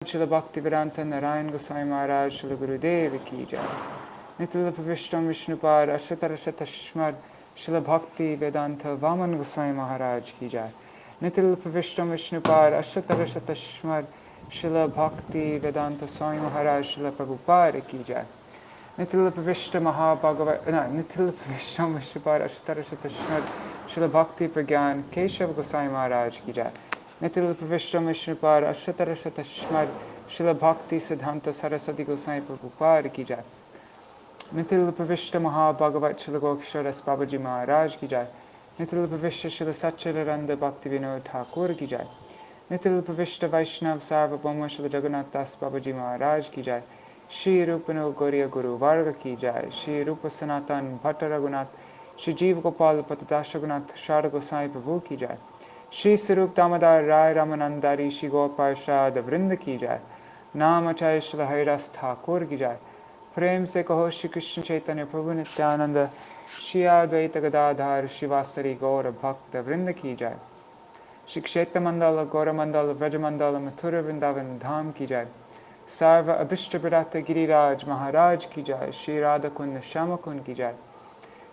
Śrīla Bhakti Vedanta Narayan Gosvāmī Mahārāja Śrīla Gurudev ki jai. Nitila Pavishtam Vishnupad Ashatarashatashmad Śrīla Bhakti Vedanta Vaman Gosvāmī Mahārāja ki jai. Nitila Pavishtam Vishnupad Ashatarashatashmad Śrīla Bhakti Vedanta Swami Mahārāja Śrīla Prabhupada ki jai. Nitila Pavishtam Nitila Pavishtam Vishnupad Ashatarashatashmad Śrīla Bhakti Pragyan Keshav Gosvāmī Mahārāja ki jai. Nitila Pavishtam Vishnupad Ashatarashatashmad Śrīla Bhakti Siddhanta Saraswati Goswami Prabhupada ki jai. Nitila Pavishtam Mahābhagavat Śrīla Gokisharas Babaji Mahārāja ki jai. Nitila Pavishtam Śrīla Satchidananda Bhakti Vinod Thakur ki jai. Nitila Pavishtam Vaishnav Sarvabhauma Śrīla Jagannath Das Babaji Mahārāja ki jai. Shri Rupano Gauriya Guru Varga ki jai. Shri Rupa Sanatan Bhatta Raghunath Shri Jeev Gopal Patadasha Raghunath Sharda Goswami Prabhu ki jai. Shri Sarup Damodar Rai Ramanandari Shri Gopal Shada Vrinda ki jai. Nama Acharya Śrīla Haridas Thakur ki jai. Prem se kaho Shri Krishna Chaitanya Prabhu Nityananda Shri Advaita Gadadhar Shivasari Gaura Bhakta Vrinda ki jai. Shri Kshetra Mandala Gaura Mandala Vraja Mandala Mathura Vrindavan Dham ki jai. Sarva Abhishta Bharata Giriraj Maharaj ki jai. Shri Radha Kund Shama Kund ki jai.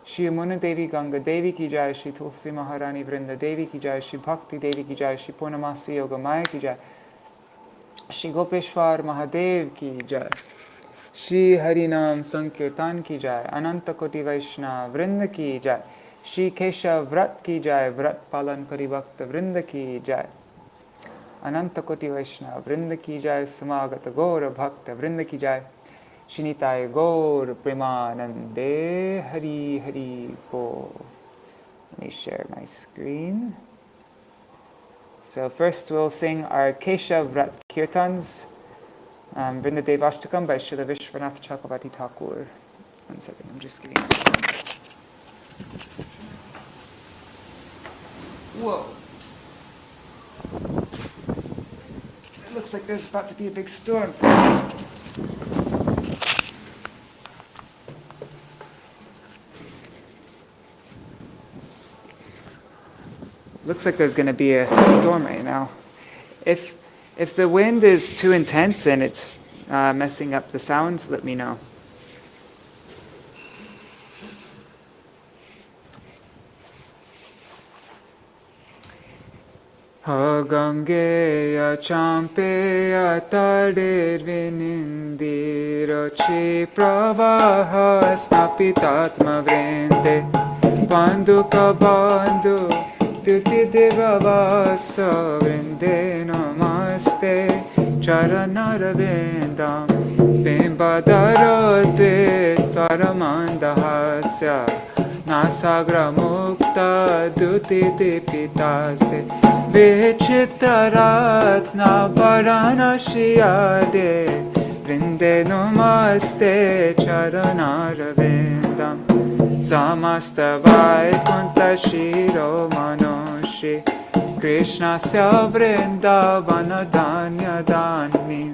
Shri Yamuna Devi Ganga Devi ki jai. Shri Tulsi Maharani Vrinda Devi ki jai. Shri Bhakti Devi ki jai. Shri Purnamasi Yoga Maya ki jai. Shri Gopeshwar Mahadev ki jai. Shri Harinam Sankirtan ki jai. Ananta Koti Vaishnav Vrinda ki jai. Shri Keshav Vrat ki jai. Vrat Palan Kari Bhakta Vrinda ki jai. Ananta Koti Vaishnav Vrinda ki jai. Samagata Gaura Bhakta Vrinda ki jai. Shinitai Gaur Premanande Hari Hari Bol. Let me share my screen. So first we'll sing our Keshav Vrat Kirtans, Vrindadev Ashtakam by Srila Vishwanath Chakravarti Thakur. 1 second, I'm just getting it. Whoa. It looks like there's about to be a big storm. Looks like there's going to be a storm right now. If the wind is too intense and it's messing up the sounds, let me know. Ha Gangeya Champeya Tadir Vinindira Chi Pravaha Snapitatma Vrinde Bandhu Ka Bandhu Tuti Devavasa Vrinde Namaste Charanarvindam Bimbadarote Taramandahasya Nasagra Mukta Duti Dipitase Vichitaratna Varanashiyade Vrinde Namaste Charanarvindam Samasta Vaikunta Shiro Manoshi Krishna Sya Vrindavana Dhanya Dhani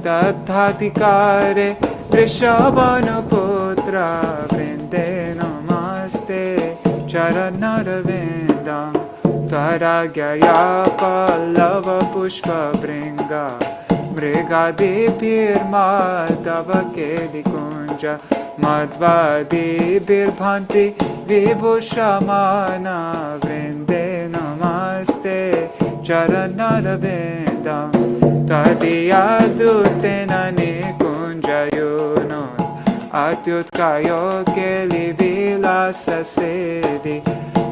Tathadikare Vrishabhanu Putra Vrinde Namaste Charanarvindam Tvaragya Pallava Pushpa Bringa Mrigadi Pirma Dava Kedi Kunja Madhvadi Birbhanti Vibhushamana Vrinde Namaste Charanarvindam Tadiyadutena Nikunjayunot Atyutkayo Keli Vilasa Siddhi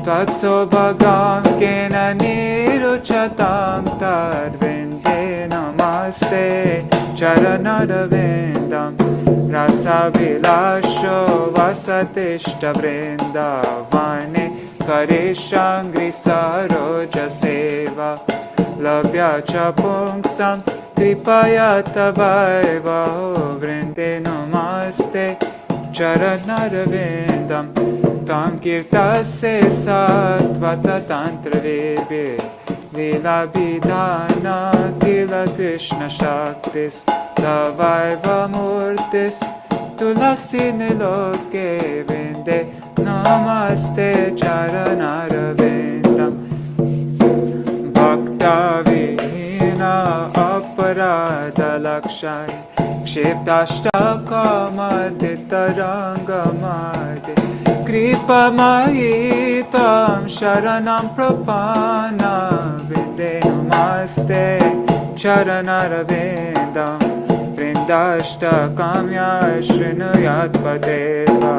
Tatsobhagam Kena Niruchatam Tadvrinde Namaste Charanarvindam Rasa Vilasho Vasatishta Vrindavane Karishangri Saroja Seva Labhya Cha Pungsam Kripaya Tavaiva Vrinde Namaste Charanarvindam Tam Kirtase Satvata Tantra Virbi Lila Bidana Tila Krishna Shaktis Tavaiva Murtis Tulasi Niloke Vinde Namaste Charanarvindam Bhakta Vihina Aparad Madalakshay Kshiptashtakamaditarangamaade Kripamayi Tam Sharanam Prapana Vinde Namaste Charanarvindam Vrindashtakamya Shrinuyat Padeva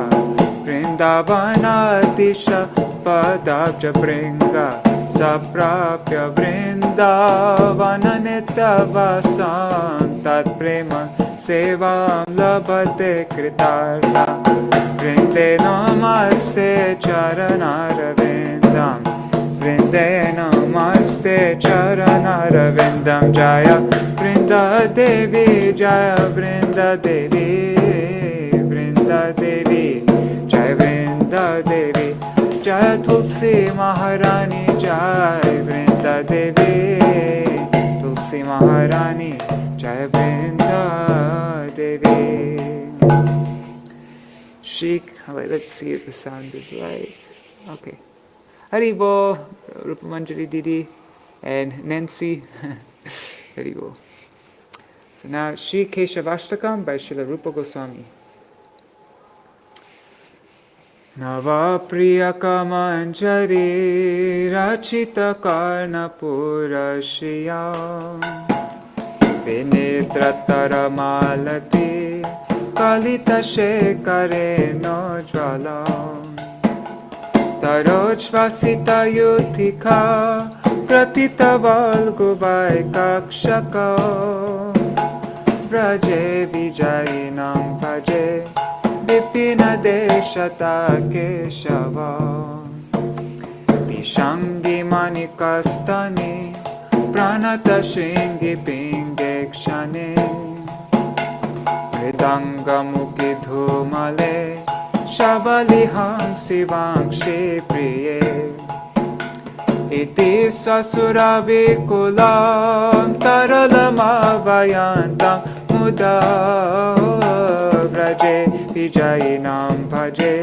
Vrindavanadisha Padabja Bringa Saprapya Vrindavananitavasam Tat Prema Sevam Labhate Kritartha Vrinde Namaste Charanarvindam Vrinde Namaste Charanarvindam Jaya Vrinda Devi Jaya Vrinda Devi Vrinda Devi Jaya Vrinda Devi Jaya Tulsi Maharani Jaya Vrinda Devi Tulsi Maharani Jaya Vrinda Devi. Chic, let's see if the sound is right. Okay. Haribo, Rupa Manjari Didi, and Nancy. Haribo. So now, Shri Keshavashtakam by Srila Rupa Gosvāmī. Nava Priyaka Manjari Rachita Karna Purashriya Vinitratara Malati Kalita Shekare no Jvala Tarochvasita Yuthika Pratita Valgubai Kakshaka Vraje Vijayinam Bhaje Vipina Deshata Keshava Pishangi Manikastani Pranata Shringi Pingekshane Ridanga Mukhi Dhumale Shabaliham Sivangshi Priye Iti Sasura Vikulam Taralamavayantam Muda Vraje Vijayinam Bhaje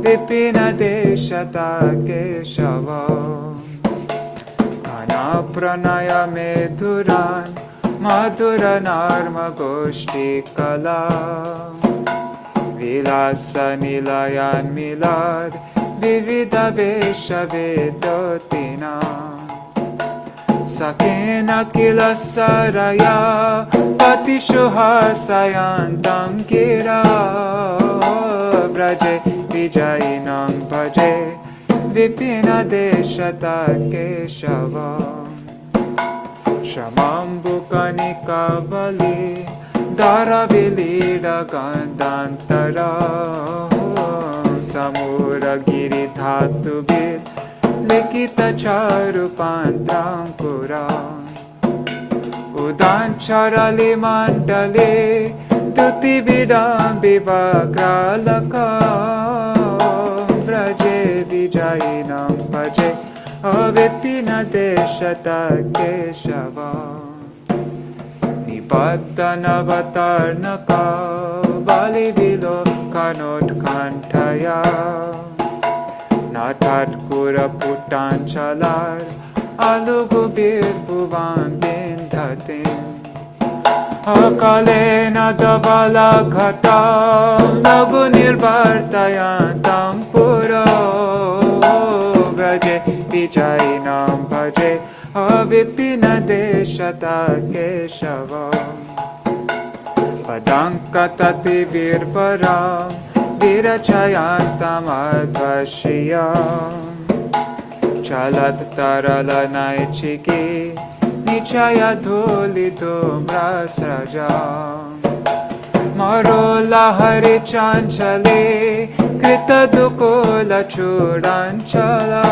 Vipina Deshata Keshava Kana Pranaya Medhuran Madhura Narma Goshti Kala Vilasa Nilayan Milad Vivida Vesha Vedotina Sakena Kila Saraya Patishuha Sayantam Kira Vraje Vijayinam Bhaje Vipina Deshata Keshava Shamambukanika Vali Dara Vilida Gandantara Samura Giri Dhatu Vid Likita Charupantram Kura Udancharali Mandale Duti Vidam Vivagralaka Vraje Vijayinam Bhaje Avipina Deshata Keshava Nipadanavatarnaka Vali Vilo Kanot Kantaya Natat Kura Putanchalar Alugubir Bhuvan Bindhatim Akalena Davala Ghatam Lagu Nirvartayantam Pura Vraje Vijayinam Bhaje Avipina Deshata Keshava Padankatati Virvaram Virachayantam Advashiyam Chalat Tarala Naichiki Nichaya Dhuli Dhumrasrajam Marola Hari Chanchale Krita Dukola Chudanchala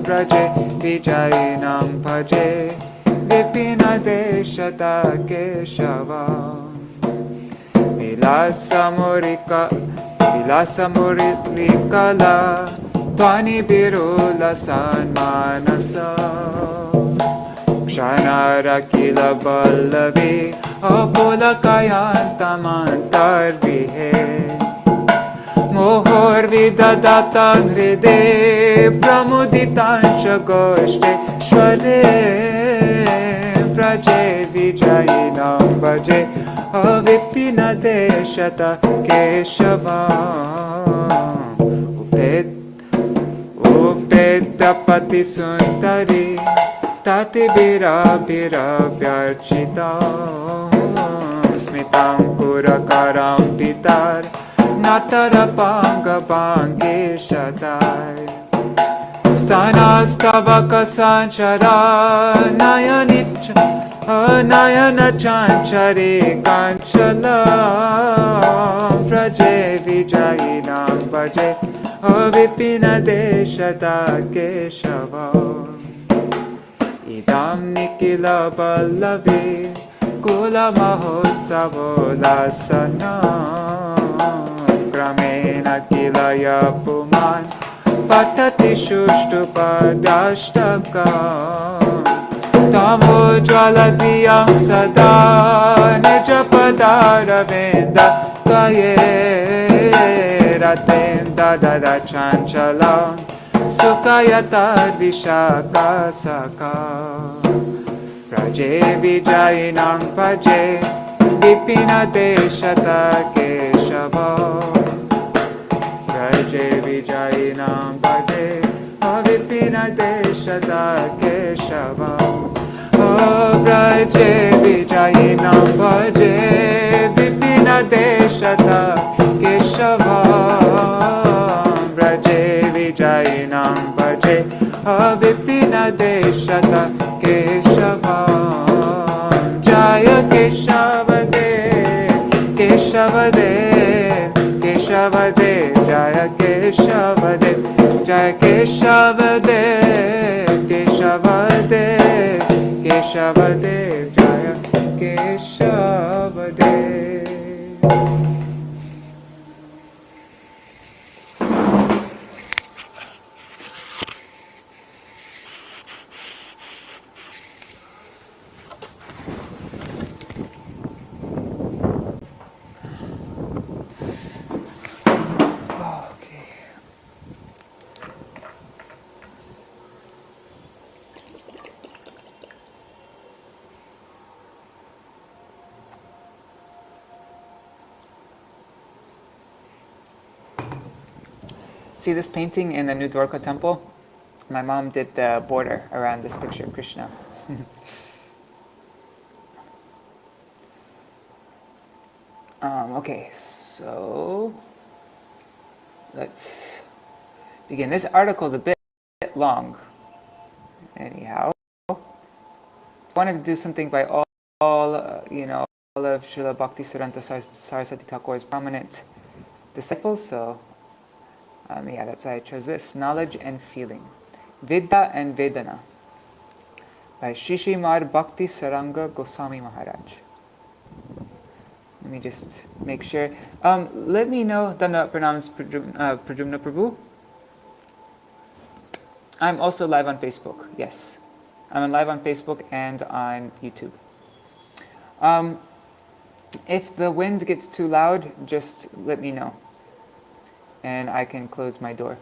Vraje Vijayinam Bhaje Vipina Deshata Keshava Vilasamurikala Tvani Birula Sanmanasa Kshanara Kila Ballavi Apula Kayantamantar Vihe Mohor Vidadatan Hride Pramuditancha Goshte Shwade Vraje Vijayinam Bhaje Avipina Deshata Keshava Upedapati Sundari Tati Bira Bira Vyarchita Smitam Kurakaram Pitar Natarapanga Bange Shatai Stanastavaka Sanchara Nayana Chanchari Kanchala Vraje Vijayinam Bhaje Avipina Deshata Keshava Idam Nikila Ballavi Kula Mahotsavo Lasana Gramena Kilaya Puman Patati Shushtupadashtaka Tamo Jwaladiyam Sada Nijapadaravinda Taye Ratenda Dada Chanchala Sukayata Vishaka Saka Praje Vijayinam Paje Vipina Deshata Keshava Praje Vijayinam Paje Vipina Deshata Keshava Praje Vijayinam Paje Vipina Deshata Keshava Praje Vijayinam Paje Avipina Deshata Keshava Jaya Keshavade Keshavade Keshavade Jaya Keshavade Jaya Keshavade Keshavade Keshavade Jaya Keshavade. See this painting in the New Dwarka temple? My mom did the border around this picture of Krishna. Okay, so let's begin. This article is a bit long. Anyhow, I wanted to do something by all of Srila Bhakti Siddhanta Saraswati Thakur's prominent disciples. So yeah, that's why I chose this. Knowledge and Feeling. Vidya and Vedana by Srimad Bhakti Saraṅga Gosvāmī Mahārāja. Let me just make sure. Let me know, Danda Pranams Prajumna Prabhu. I'm also live on Facebook, yes. I'm live on Facebook and on YouTube. If the wind gets too loud, just let me know. And I can close my door.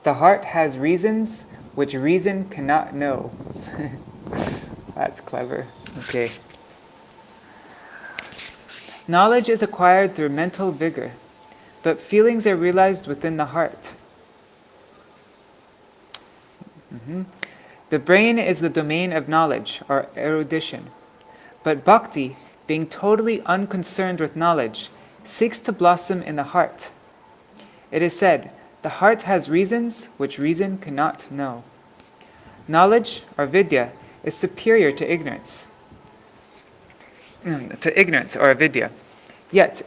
The heart has reasons which reason cannot know. That's clever. Okay. Knowledge is acquired through mental vigor, but feelings are realized within the heart. The brain is the domain of knowledge, or erudition. But bhakti, being totally unconcerned with knowledge, seeks to blossom in the heart. It is said, the heart has reasons which reason cannot know. Knowledge, or vidya, is superior to ignorance. To ignorance, or avidya. Yet,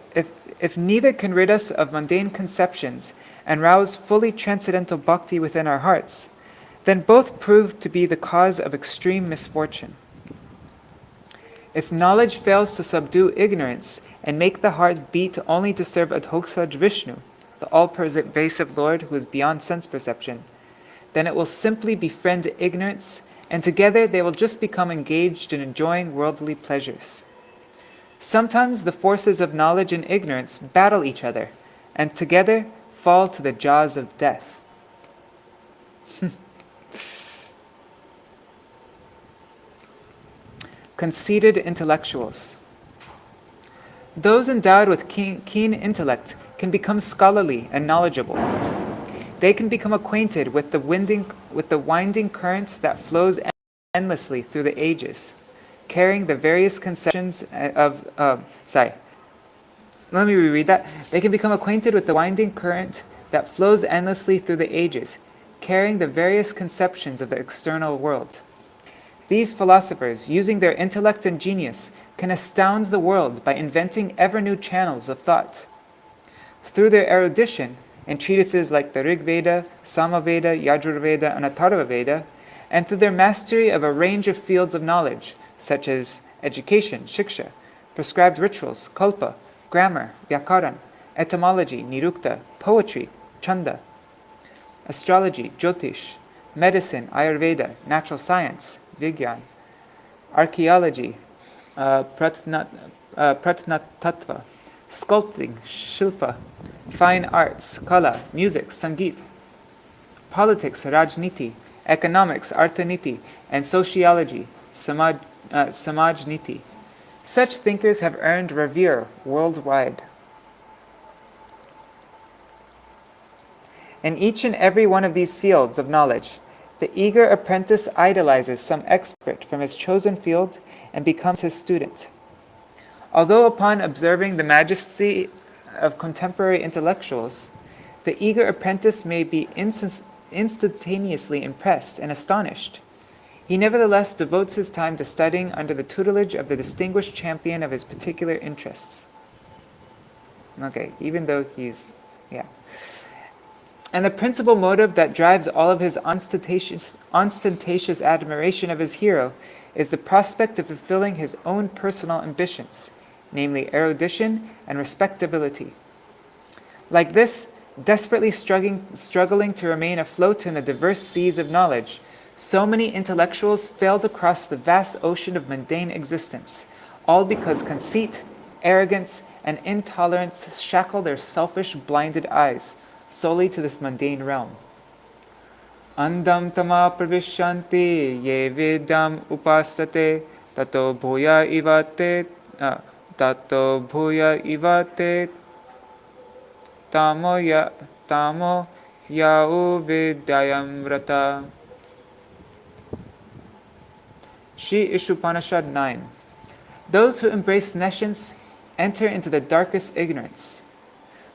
if neither can rid us of mundane conceptions and rouse fully transcendental bhakti within our hearts, then both prove to be the cause of extreme misfortune. If knowledge fails to subdue ignorance and make the heart beat only to serve Adhoksaj Vishnu, the all-pervasive Lord who is beyond sense perception, then it will simply befriend ignorance, and together they will just become engaged in enjoying worldly pleasures. Sometimes the forces of knowledge and ignorance battle each other, and together fall to the jaws of death. Conceited intellectuals. Those endowed with keen intellect can become scholarly and knowledgeable. They can become acquainted with the winding current that flows endlessly through the ages, carrying the various conceptions of... Let me reread that. They can become acquainted with the winding current that flows endlessly through the ages, carrying the various conceptions of the external world. These philosophers, using their intellect and genius, can astound the world by inventing ever-new channels of thought. Through their erudition, in treatises like the Rig Veda, Samaveda, Yajurveda, and Atharva Veda, and through their mastery of a range of fields of knowledge, such as education, shiksha, prescribed rituals, kalpa, grammar, vyakaran, etymology, nirukta, poetry, chanda, astrology, jyotish, medicine, ayurveda, natural science, vigyan, archaeology, pratnatattva, sculpting, shilpa, fine arts, kala, music, sangeet, politics, rajniti, economics, arthaniti, and sociology, samajniti. Such thinkers have earned revere worldwide. In each and every one of these fields of knowledge, the eager apprentice idolizes some expert from his chosen field and becomes his student. Although upon observing the majesty of contemporary intellectuals, the eager apprentice may be instantaneously impressed and astonished, he nevertheless devotes his time to studying under the tutelage of the distinguished champion of his particular interests. Okay, even though he's, And the principal motive that drives all of his ostentatious admiration of his hero is the prospect of fulfilling his own personal ambitions, namely erudition and respectability. Like this, desperately struggling to remain afloat in the diverse seas of knowledge, so many intellectuals fail to cross the vast ocean of mundane existence, all because conceit, arrogance, and intolerance shackle their selfish, blinded eyes solely to this mundane realm. Andam tama pravishyanti ye vidam upasate tato bhuya ivate tamo yau vidyayam rata. Shri Ishupanishad 9. Those who embrace nescience enter into the darkest ignorance,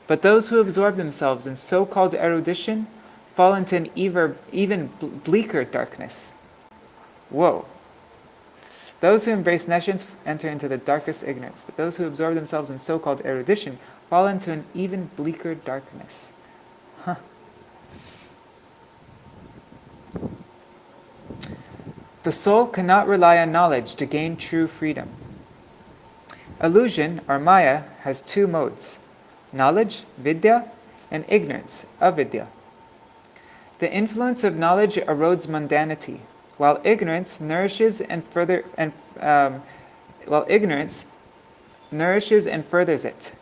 but those who absorb themselves in so-called erudition fall into an even bleaker darkness. Whoa. Those who embrace nescience enter into the darkest ignorance, but those who absorb themselves in so-called erudition fall into an even bleaker darkness. Huh. The soul cannot rely on knowledge to gain true freedom. Illusion, or maya, has two modes: knowledge, vidya, and ignorance, avidya. The influence of knowledge erodes mundanity, while ignorance nourishes and furthers it.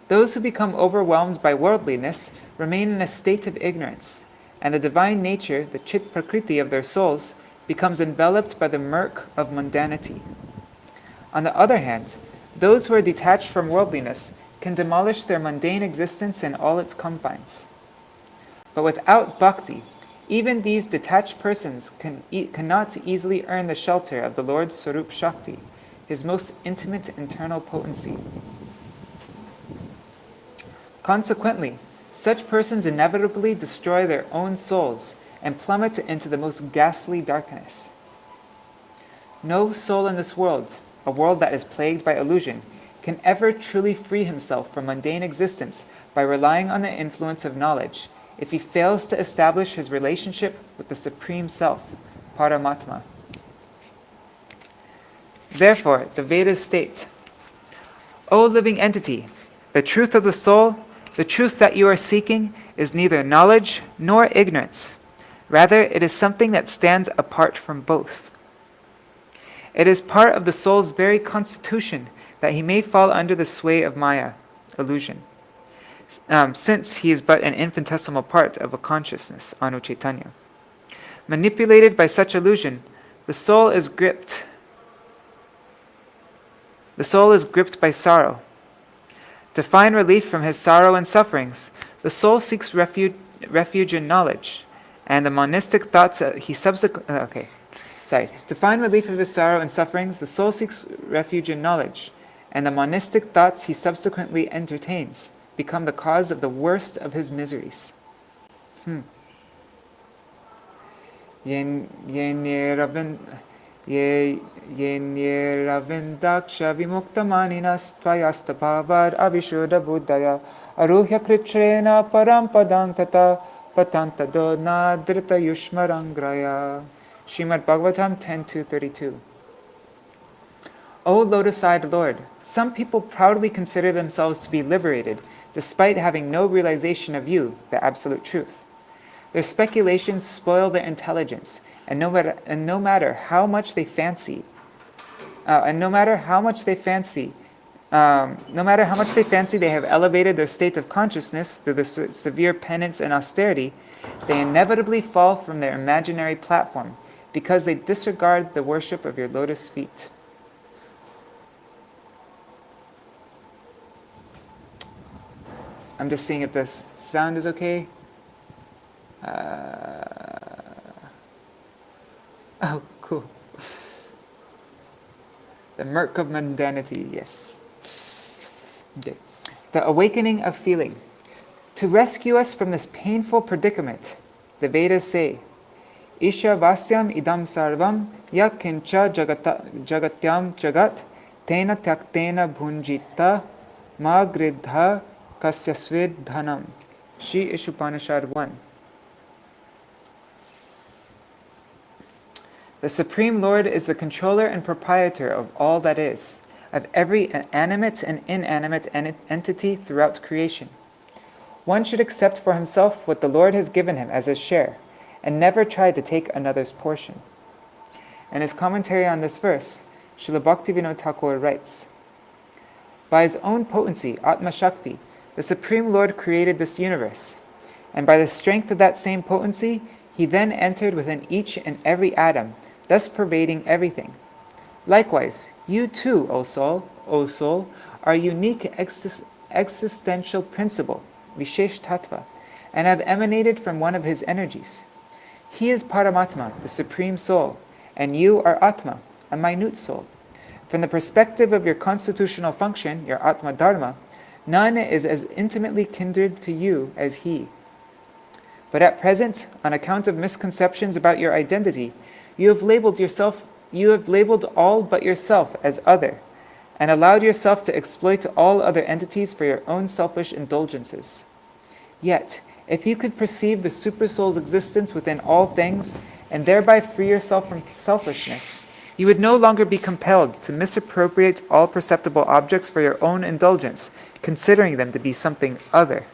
Those who become overwhelmed by worldliness remain in a state of ignorance, and the divine nature, the chit prakriti of their souls, becomes enveloped by the murk of mundanity. On the other hand, those who are detached from worldliness can demolish their mundane existence in all its confines. But without bhakti, even these detached persons cannot easily earn the shelter of the Lord's Swarup Shakti, his most intimate internal potency. Consequently, such persons inevitably destroy their own souls and plummet into the most ghastly darkness. No soul in this world, a world that is plagued by illusion, can ever truly free himself from mundane existence by relying on the influence of knowledge if he fails to establish his relationship with the Supreme Self, Paramatma. Therefore, the Vedas state, O living entity, the truth of the soul, the truth that you are seeking, is neither knowledge nor ignorance. Rather, it is something that stands apart from both. It is part of the soul's very constitution that he may fall under the sway of maya, illusion. since he is but an infinitesimal part of a consciousness, Anu Chaitanya. Manipulated by such illusion, the soul is gripped. The soul is gripped by sorrow. To find relief from his sorrow and sufferings, the soul seeks refuge in knowledge, and the monistic thoughts To find relief of his sorrow and sufferings, the soul seeks refuge in knowledge, and the monistic thoughts he subsequently entertains become the cause of the worst of his miseries. Yeniravindaksha vimuktamaninas tvayastapavad avishuddha buddhaya aruhya kritrena parampadang tata patantado nadrita yushmarangraya. Srimad Bhagavatam 10.2.32. O lotus-eyed Lord, some people proudly consider themselves to be liberated despite having no realization of you, the Absolute Truth. Their speculations spoil their intelligence, and no matter how much they fancy they have elevated their state of consciousness through the severe penance and austerity, they inevitably fall from their imaginary platform because they disregard the worship of your lotus feet. I'm just seeing if the sound is okay. Oh, cool. The murk of mundanity, yes. Okay. The awakening of feeling. To rescue us from this painful predicament, the Vedas say, Isha vasyam idam sarvam yakincha jagatyam jagat tena tyaktena bhunjita ma gridha kasyasvid dhanam. Shri Ishupanishad 1. The Supreme Lord is the controller and proprietor of all that is, of every animate and inanimate entity throughout creation. One should accept for himself what the Lord has given him as his share, and never try to take another's portion. In his commentary on this verse, Srila Bhaktivinoda Thakur writes, by his own potency, Atma Shakti, the Supreme Lord created this universe, and by the strength of that same potency, he then entered within each and every atom, thus pervading everything. Likewise, you too, O soul, are a unique existential principle, Vishesh Tattva, and have emanated from one of his energies. He is Paramatma, the Supreme Soul, and you are Atma, a minute soul. From the perspective of your constitutional function, your Atma Dharma, none is as intimately kindred to you as he. But at present, on account of misconceptions about your identity, you have labeled all but yourself as other, and allowed yourself to exploit all other entities for your own selfish indulgences. Yet, if you could perceive the Supersoul's existence within all things, and thereby free yourself from selfishness, you would no longer be compelled to misappropriate all perceptible objects for your own indulgence, considering them to be something other.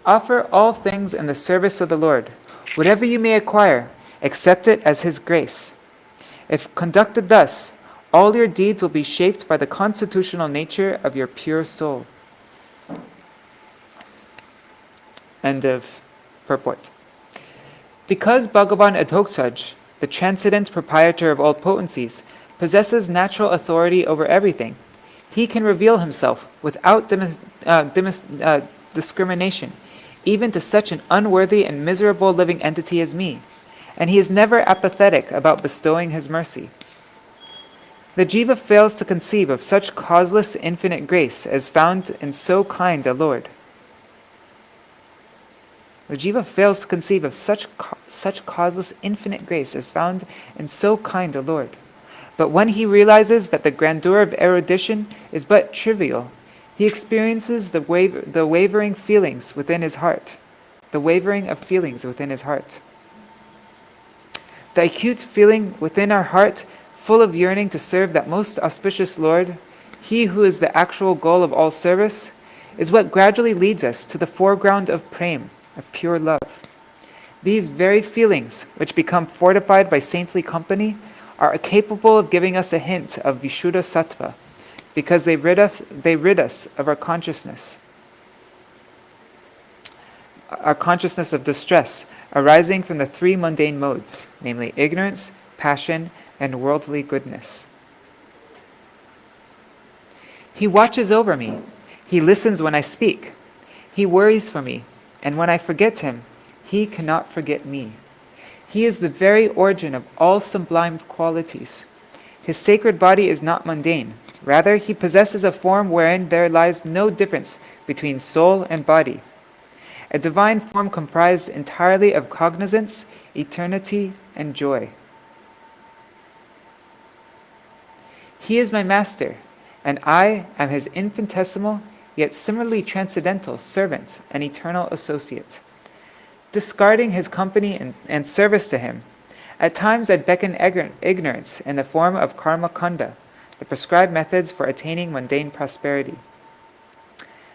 Offer all things in the service of the Lord. Whatever you may acquire, accept it as his grace. If conducted thus, all your deeds will be shaped by the constitutional nature of your pure soul. End of purport. Because Bhagavan Adhoksaj, the transcendent proprietor of all potencies, possesses natural authority over everything, he can reveal himself without discrimination, even to such an unworthy and miserable living entity as me, and he is never apathetic about bestowing his mercy. The jiva fails to conceive of such causeless infinite grace as found in so kind a Lord. The jiva fails to conceive of such causeless infinite grace as found in so kind a Lord. But when he realizes that the grandeur of erudition is but trivial, he experiences the wavering feelings within his heart. The wavering of feelings within his heart. The acute feeling within our heart, full of yearning to serve that most auspicious Lord, he who is the actual goal of all service, is what gradually leads us to the foreground of prem, of pure love. These very feelings, which become fortified by saintly company, are capable of giving us a hint of Vishuddha Sattva, because they rid us of our consciousness. our consciousness of distress arising from the three mundane modes, namely ignorance, passion, and worldly goodness. He watches over me. He listens when I speak. He worries for me, and when I forget him, he cannot forget me. He is the very origin of all sublime qualities. His sacred body is not mundane. Rather, he possesses a form wherein there lies no difference between soul and body. A divine form comprised entirely of cognizance, eternity, and joy. He is my master, and I am his infinitesimal, yet similarly transcendental servant and eternal associate. Discarding his company and service to him, at times I beckon ignorance in the form of karma kanda, the prescribed methods for attaining mundane prosperity.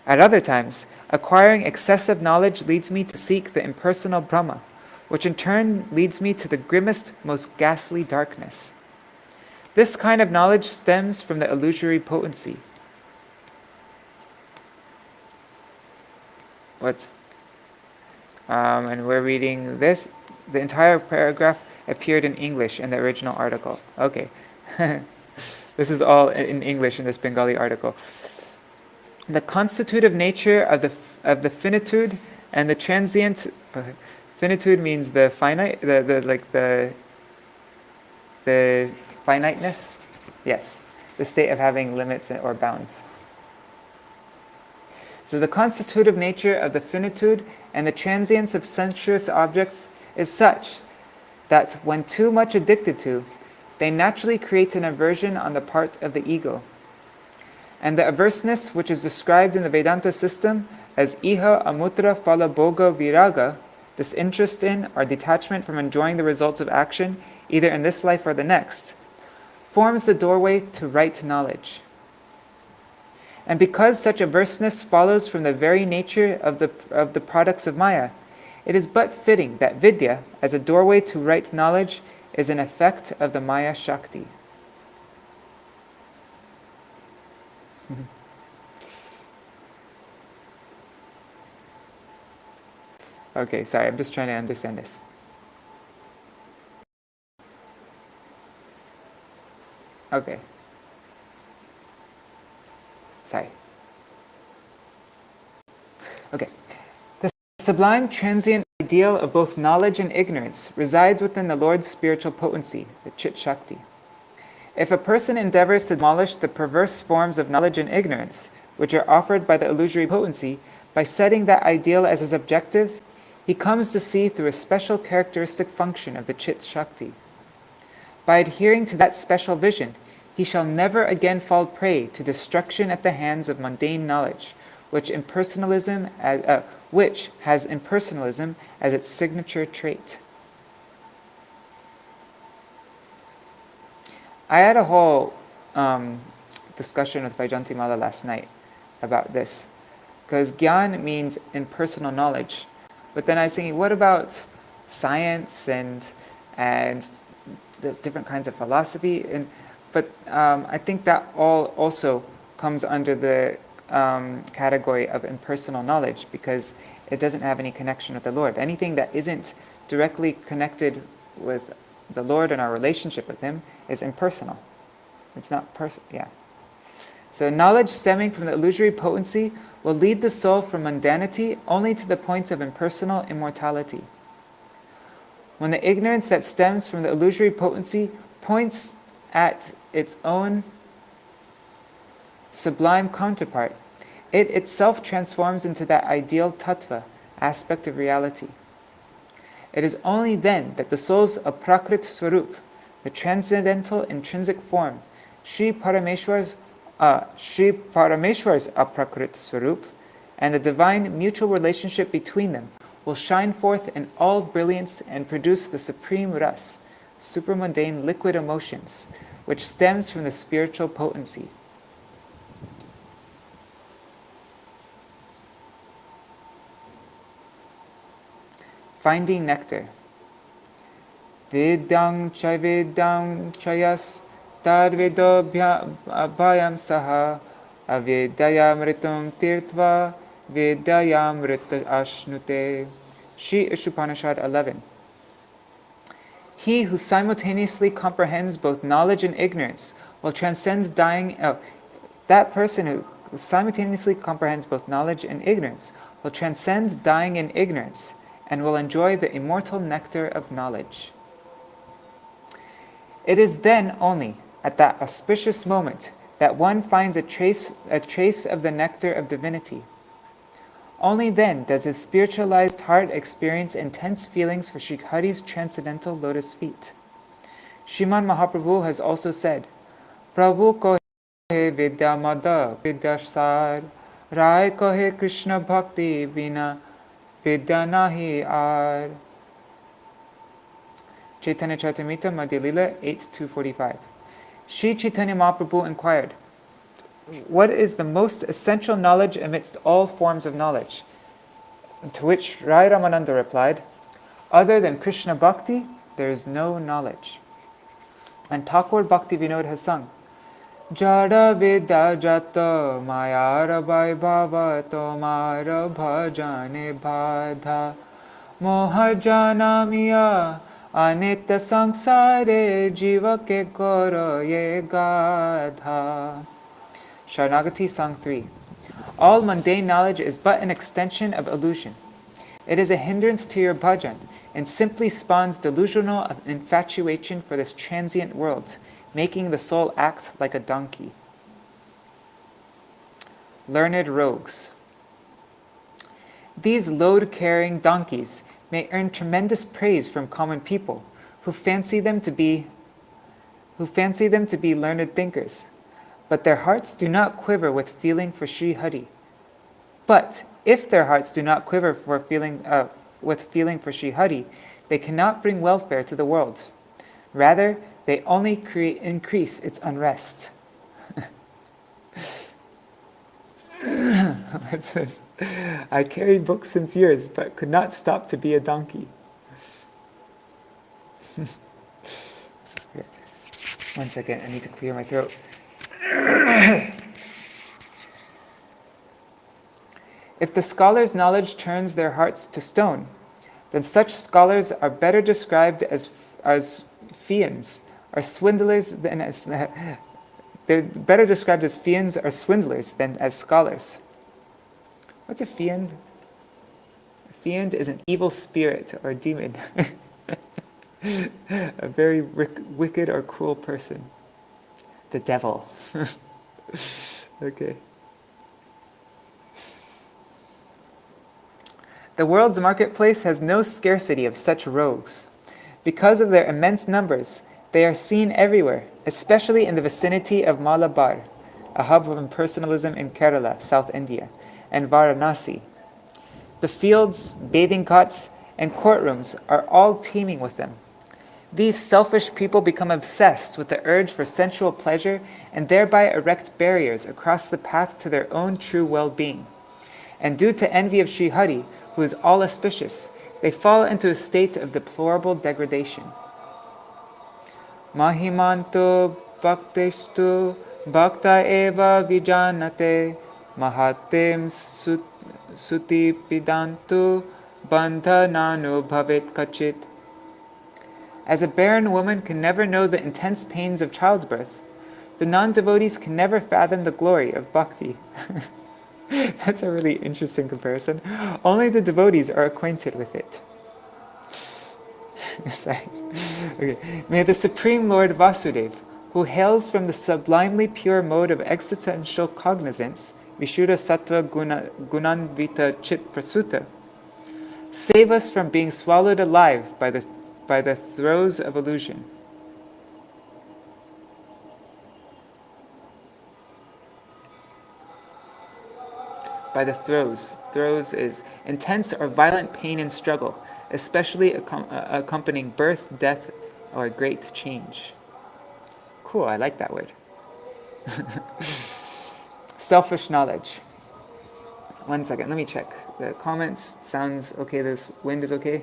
At other times, acquiring excessive knowledge leads me to seek the impersonal Brahma, which in turn leads me to the grimmest, most ghastly darkness. This kind of knowledge stems from the illusory potency. And we're reading this. The entire paragraph appeared in English in the original article. Okay. This is all in English in this Bengali article. The constitutive nature of the finitude and the transient. Finitude means the finite, the finiteness. Yes, the state of having limits or bounds. So the constitutive nature of the finitude and the transience of sensuous objects is such that when too much addicted to, they naturally create an aversion on the part of the ego. And the averseness, which is described in the Vedanta system as iha amutra phala bhoga viraga, disinterest in or detachment from enjoying the results of action, either in this life or the next, forms the doorway to right knowledge. And because such averseness follows from the very nature of the products of Maya, it is but fitting that Vidya, as a doorway to right knowledge, is an effect of the Maya Shakti. Okay, sorry, I'm just trying to understand this. Okay. Sorry. Okay. The sublime transient ideal of both knowledge and ignorance resides within the Lord's spiritual potency, the Chit Shakti. If a person endeavors to demolish the perverse forms of knowledge and ignorance, which are offered by the illusory potency, by setting that ideal as his objective, he comes to see through a special characteristic function of the Chit Shakti. By adhering to that special vision, he shall never again fall prey to destruction at the hands of mundane knowledge, which has impersonalism as its signature trait. I had a whole discussion with Vaijantimala last night about this, because Gyan means impersonal knowledge. But then I was thinking, what about science and the different kinds of philosophy? But I think that all also comes under the category of impersonal knowledge, because it doesn't have any connection with the Lord. Anything that isn't directly connected with the Lord and our relationship with Him is impersonal. It's not yeah. So knowledge stemming from the illusory potency will lead the soul from mundanity only to the points of impersonal immortality. When the ignorance that stems from the illusory potency points at its own sublime counterpart, it itself transforms into that ideal tattva, aspect of reality. It is only then that the soul's aprakrit swarup, the transcendental intrinsic form, Sri Parameshwar's aprakrit swarup, and the divine mutual relationship between them will shine forth in all brilliance and produce the supreme ras, supermundane liquid emotions, which stems from the spiritual potency. Finding nectar. Vedang chayas tad vedobhyam saha avedaya mritum tirtva vidyayamrita ashnute. Shri Ishupanishad 11. He who simultaneously comprehends both knowledge and ignorance will transcend dying. That person who simultaneously comprehends both knowledge and ignorance will transcend dying in ignorance and will enjoy the immortal nectar of knowledge. It is then only at that auspicious moment that one finds a trace of the nectar of divinity. Only then does his spiritualized heart experience intense feelings for Sri Hari's transcendental lotus feet. Sriman Mahaprabhu has also said, Prabhu kohe vidya mada vidya sar, Rai kohe Krishna bhakti vina vidya nahi ar. Chaitanya Charitamrita Madhya Lila 8:245. Sri Chaitanya Mahaprabhu inquired, what is the most essential knowledge amidst all forms of knowledge? To which Rai Ramananda replied, other than Krishna Bhakti, there is no knowledge. And Thakur Bhakti Vinod has sung, Jada Vidya Jata Mayara Vaibhava Tomara Bhajane Bhadha Moha Janamiya Anitya Sangsare Jiva Ke Goro Ye Gadha. Sharnagati Song 3. All mundane knowledge is but an extension of illusion. It is a hindrance to your bhajan and simply spawns delusional infatuation for this transient world, making the soul act like a donkey. Learned rogues. These load-carrying donkeys may earn tremendous praise from common people who fancy them to be learned thinkers. But their hearts do not quiver with feeling for Sri Hari. But if their hearts do not quiver with feeling for Sri Hari, they cannot bring welfare to the world. Rather, they only increase its unrest. It says, I carried books since years, but could not stop to be a donkey. Okay. One second, I need to clear my throat. If the scholar's knowledge turns their hearts to stone, then such scholars are better described as fiends, or swindlers than as they're better described as fiends or swindlers than as scholars. What's a fiend? A fiend is an evil spirit or demon, a very wicked or cruel person. The devil. Okay. The world's marketplace has no scarcity of such rogues. Because of their immense numbers, they are seen everywhere, especially in the vicinity of Malabar, a hub of impersonalism in Kerala, South India, and Varanasi. The fields, bathing cots, and courtrooms are all teeming with them. These selfish people become obsessed with the urge for sensual pleasure and thereby erect barriers across the path to their own true well-being. And due to envy of Sri Hari, who is all auspicious, they fall into a state of deplorable degradation. Mahimanto bhaktestu bhakta eva vijanate mahatem suti pidantu bandhananu bhavet kachit. As a barren woman can never know the intense pains of childbirth, the non-devotees can never fathom the glory of bhakti. That's a really interesting comparison. Only the devotees are acquainted with it. Sorry. Okay. May the Supreme Lord Vasudeva, who hails from the sublimely pure mode of existential cognizance, Vishuddha Sattva Gunanvita Chit Prasuta, save us from being swallowed alive by the throes of illusion. By the throes. Throes is intense or violent pain and struggle, especially accompanying birth, death, or great change. Cool, I like that word. Selfish knowledge. One second, let me check. The comments sounds okay, this wind is okay.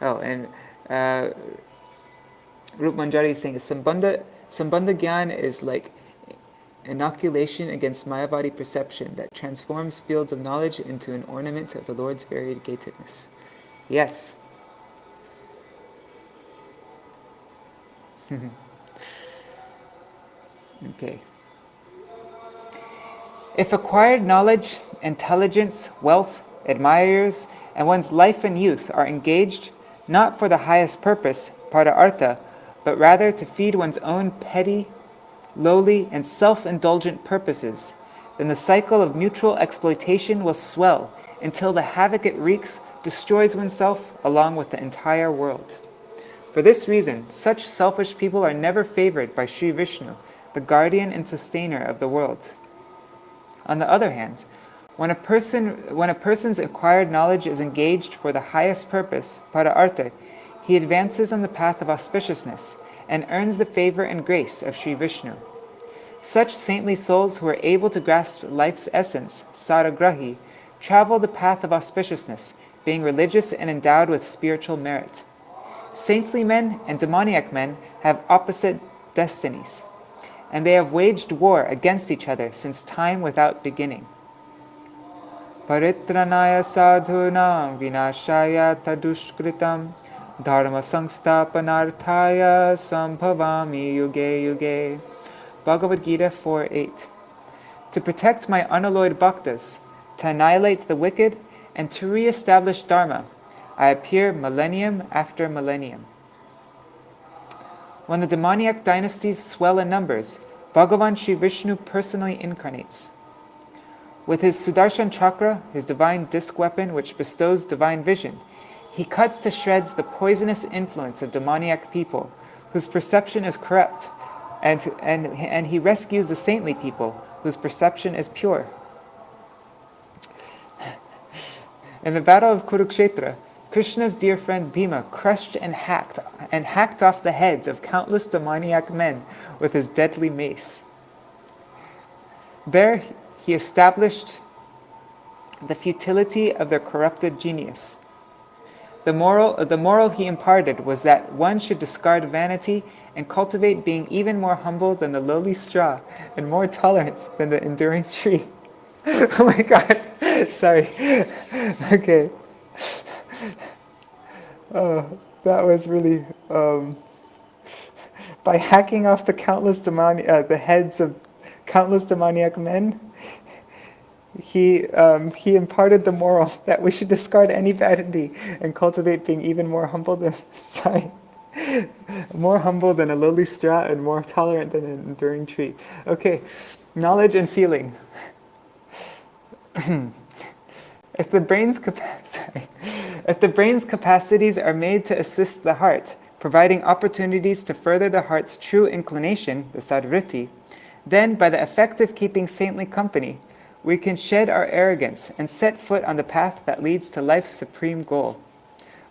Oh, and Rup Manjari is saying Sambandha Gyan is like inoculation against Mayavadi perception that transforms fields of knowledge into an ornament of the Lord's variegatedness. Yes. Okay. If acquired knowledge, intelligence, wealth, admirers, and one's life and youth are engaged not for the highest purpose, para-artha, but rather to feed one's own petty, lowly, and self-indulgent purposes, then the cycle of mutual exploitation will swell until the havoc it wreaks destroys oneself along with the entire world. For this reason, such selfish people are never favored by Sri Vishnu, the guardian and sustainer of the world. On the other hand, when a person's acquired knowledge is engaged for the highest purpose, para-artha, he advances on the path of auspiciousness and earns the favor and grace of Sri Vishnu. Such saintly souls who are able to grasp life's essence, saragrahi, travel the path of auspiciousness, being religious and endowed with spiritual merit. Saintly men and demoniac men have opposite destinies, and they have waged war against each other since time without beginning. Paritranaya sadhunam vinashaya tadushkritam dharma sangstapanarthaya sambhavami yuge yuge. Bhagavad Gita 4:8. To protect my unalloyed bhaktas, to annihilate the wicked, and to re-establish Dharma, I appear millennium after millennium. When the demoniac dynasties swell in numbers, Bhagavan Sri Vishnu personally incarnates. With his Sudarshan Chakra, his divine disc weapon which bestows divine vision, he cuts to shreds the poisonous influence of demoniac people, whose perception is corrupt, and he rescues the saintly people, whose perception is pure. In the battle of Kurukshetra, Krishna's dear friend Bhima crushed and hacked off the heads of countless demoniac men with his deadly mace. There he established the futility of their corrupted genius. The moral he imparted was that one should discard vanity and cultivate being even more humble than the lowly straw and more tolerant than the enduring tree. Oh my God, sorry. Okay. That was really by hacking off the heads of countless demoniac men. He imparted the moral that we should discard any vanity and cultivate being even more humble than more humble than a lowly straw and more tolerant than an enduring tree. Okay, knowledge and feeling. If the brain's capacities are made to assist the heart, providing opportunities to further the heart's true inclination, the sadvritti, then by the effect of keeping saintly company, we can shed our arrogance and set foot on the path that leads to life's supreme goal.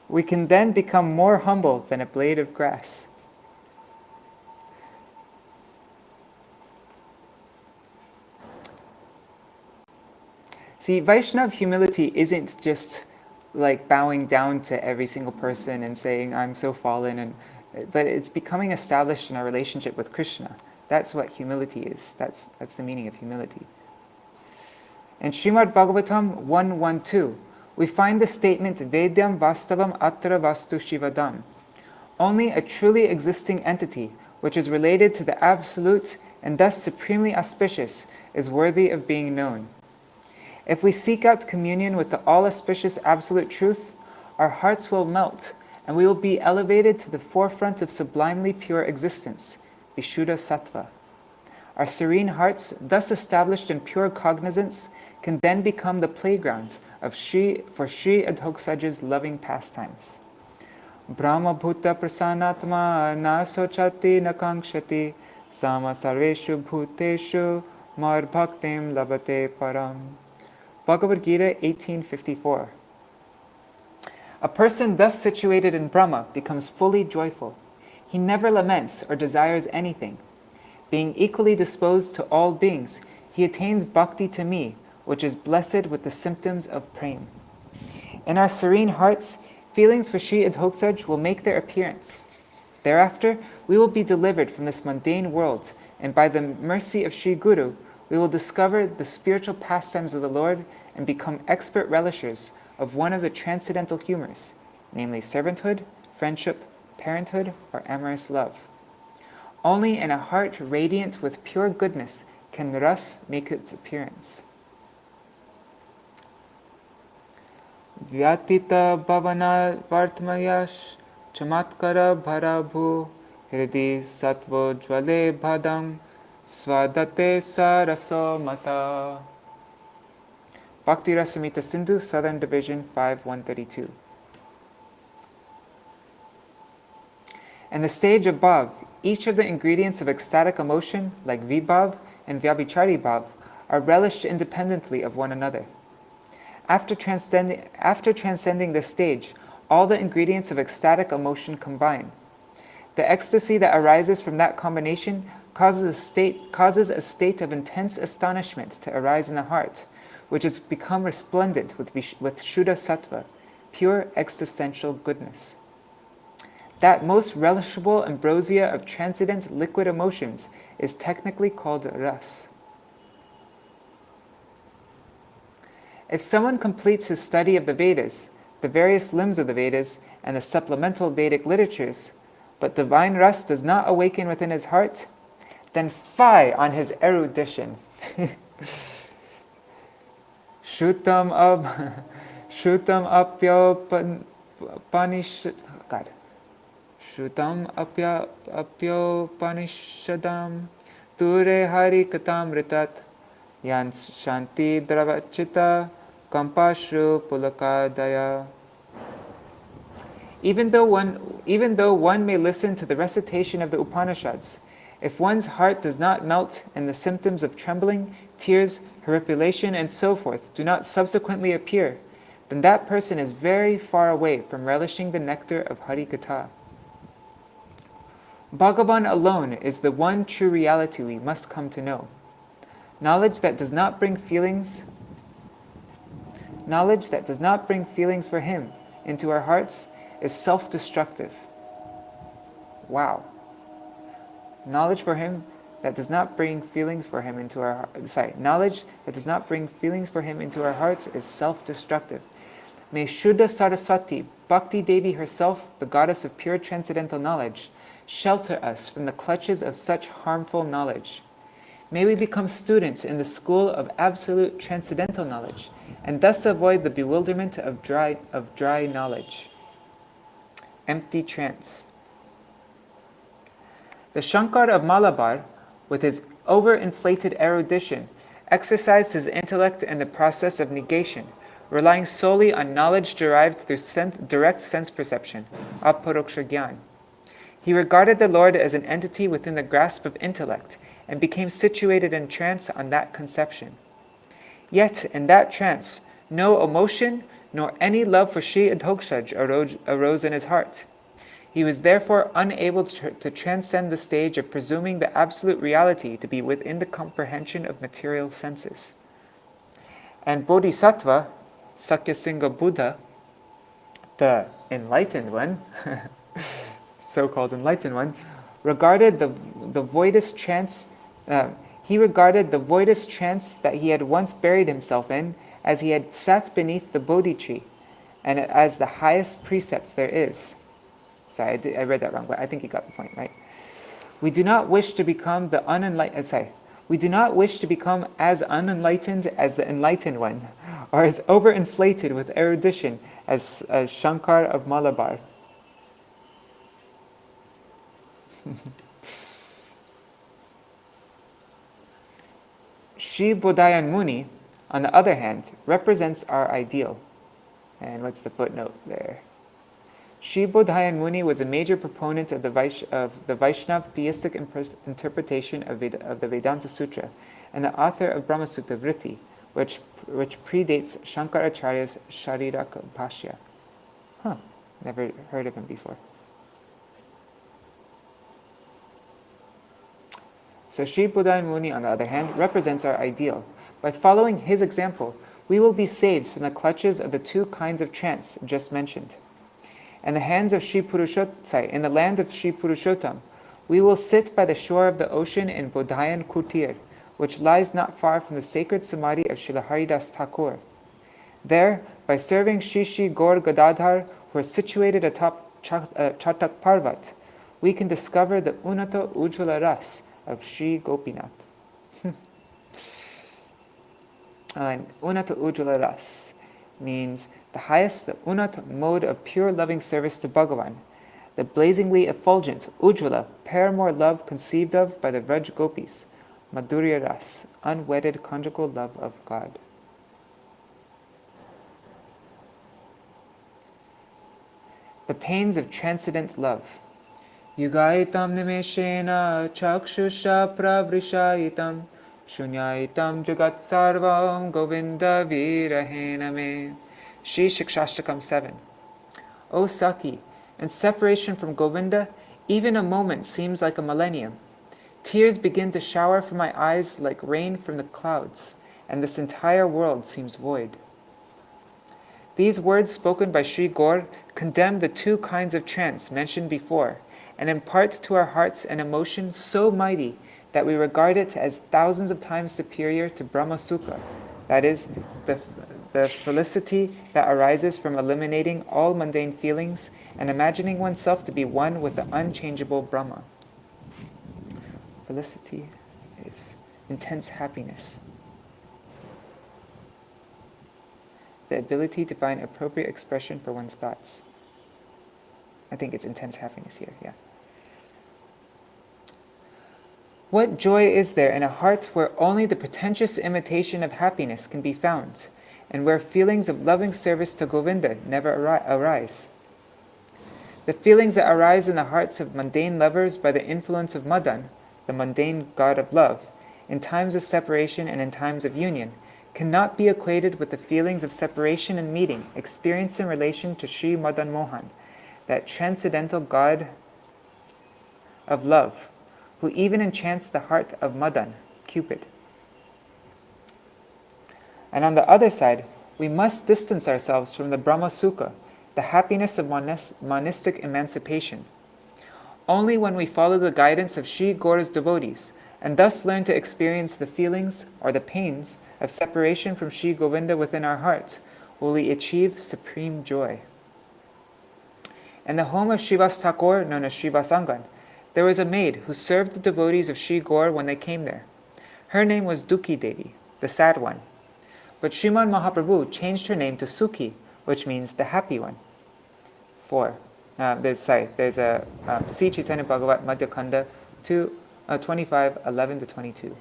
We can then become more humble than a blade of grass. See, Vaishnav humility isn't just like bowing down to every single person and saying, I'm so fallen, but it's becoming established in our relationship with Krishna. That's what humility is. That's the meaning of humility. In Srimad Bhagavatam 1.1.2, we find the statement, Vedyam Vastavam Atra Vastu Shivadam. Only a truly existing entity, which is related to the Absolute and thus supremely auspicious, is worthy of being known. If we seek out communion with the all-auspicious Absolute Truth, our hearts will melt, and we will be elevated to the forefront of sublimely pure existence, Vishuddha Sattva. Our serene hearts, thus established in pure cognizance, can then become the playground for Sri Adhoksaj's loving pastimes. Brahma Bhuta Prasanatma na sochati na kankshati sama sarveshu bhuteshu mar bhaktim labate param. Bhagavad Gita 18:54. A person thus situated in Brahma becomes fully joyful. He never laments or desires anything. Being equally disposed to all beings, he attains bhakti to me, which is blessed with the symptoms of prem. In our serene hearts, feelings for Sri Adhoksaj will make their appearance. Thereafter, we will be delivered from this mundane world, and by the mercy of Sri Guru, we will discover the spiritual pastimes of the Lord and become expert relishers of one of the transcendental humors, namely servanthood, friendship, parenthood, or amorous love. Only in a heart radiant with pure goodness can ras make its appearance. Vyatita bhavana vartmayash chamatkara bharabhu hridi sattva jvale bhadam swadate saraso mata. Bhakti Rasamrita Sindhu, Southern Division 5.132. In the stage of bhav, each of the ingredients of ecstatic emotion, like vibhav and vyabhichari bhav, are relished independently of one another. After transcending this stage, all the ingredients of ecstatic emotion combine. The ecstasy that arises from that combination causes a state of intense astonishment to arise in the heart, which has become resplendent with Shuddha Sattva, pure existential goodness. That most relishable ambrosia of transcendent liquid emotions is technically called ras. If someone completes his study of the Vedas, the various limbs of the Vedas, and the supplemental Vedic literatures, but divine ras does not awaken within his heart, then fie on his erudition. Shrutam apyo panishadam ture hari katam ritat yan shanti dravachita kampashru pulakadaya. Even though one may listen to the recitation of the Upanishads, if one's heart does not melt and the symptoms of trembling, tears, horripilation, and so forth do not subsequently appear, then that person is very far away from relishing the nectar of Harikatha. Bhagavan alone is the one true reality we must come to know. Knowledge that does not bring feelings for Him into our hearts is self-destructive. Wow. Knowledge that does not bring feelings for Him into our hearts is self-destructive. May Shuddha Saraswati, Bhakti Devi herself, the goddess of pure transcendental knowledge, shelter us from the clutches of such harmful knowledge. May we become students in the school of absolute transcendental knowledge, and thus avoid the bewilderment of dry knowledge. Empty trance. The Shankar of Malabar, with his overinflated erudition, exercised his intellect in the process of negation, relying solely on knowledge derived through direct sense perception, aparoksha gyan. He regarded the Lord as an entity within the grasp of intellect, and became situated in trance on that conception. Yet, in that trance, no emotion nor any love for Sri Adhokshaj arose in his heart. He was therefore unable to transcend the stage of presuming the absolute reality to be within the comprehension of material senses. And Bodhisattva, Sakyasingha Buddha, the enlightened one, so-called enlightened one, regarded the voidest trance that he had once buried himself in, as he had sat beneath the Bodhi tree, and as the highest precepts there is. Sorry, I read that wrong, but I think you got the point, right? We do not wish to become we do not wish to become as unenlightened as the enlightened one, or as overinflated with erudition as Shankar of Malabar. Sri Bodhayan Muni, on the other hand, represents our ideal. And what's the footnote there? Sri Bodhayan Muni was a major proponent of the Vaishnava theistic interpretation of the Vedanta Sutra, and the author of Brahma Sutta Vritti, which predates Shankaracharya's Shariraka Bhashya. Never heard of him before. So Sri Bodhayan Muni, on the other hand, represents our ideal. By following his example, we will be saved from the clutches of the two kinds of trance just mentioned. In the land of Sri Purushottam, We will sit by the shore of the ocean in Bodhayan Kutir, which lies not far from the sacred samadhi of Srila Haridas Thakur. There, by serving Shri Shri Gaur Gadadhar, who are situated atop Chatak Parvat, we can discover the Unata Ujjvala Ras of Sri Gopinath. And Unata Ujjvala Ras means the highest, the Unat mode of pure loving service to Bhagavan, the blazingly effulgent Ujjvala, paramour love conceived of by the Vraj Gopis, Madhurya Ras, unwedded conjugal love of God. The pains of transcendent love. Yugaitam nimeshena chakshusha pravrishayitam shunyaitam jagat sarvam govinda virahena me. Shri Shikshashtakam 7. O Saki, in separation from Govinda, even a moment seems like a millennium. Tears begin to shower from my eyes like rain from the clouds, and this entire world seems void. These words spoken by Sri Gaur condemn the two kinds of trance mentioned before, and impart to our hearts an emotion so mighty that we regard it as thousands of times superior to Brahma Sukha, that is, the felicity that arises from eliminating all mundane feelings and imagining oneself to be one with the unchangeable Brahma. Felicity is intense happiness. The ability to find appropriate expression for one's thoughts. I think it's intense happiness here, yeah. What joy is there in a heart where only the pretentious imitation of happiness can be found, and where feelings of loving service to Govinda never arise? The feelings that arise in the hearts of mundane lovers by the influence of Madan, the mundane god of love, in times of separation and in times of union, cannot be equated with the feelings of separation and meeting experienced in relation to Sri Madan Mohan, that transcendental god of love, who even enchants the heart of Madan, Cupid. And on the other side, we must distance ourselves from the Brahma Sukha, the happiness of monistic emancipation. Only when we follow the guidance of Sri Gaura's devotees, and thus learn to experience the feelings or the pains of separation from Sri Govinda within our hearts, will we achieve supreme joy. In the home of Srivas Thakur, known as Srivasangan, there was a maid who served the devotees of Sri Gaur when they came there. Her name was Dukhi Devi, the sad one. But Sriman Mahaprabhu changed her name to Sukhi, which means the happy one. There's a C. Chaitanya Bhagavat Madhya Khanda 25, 11 to 22.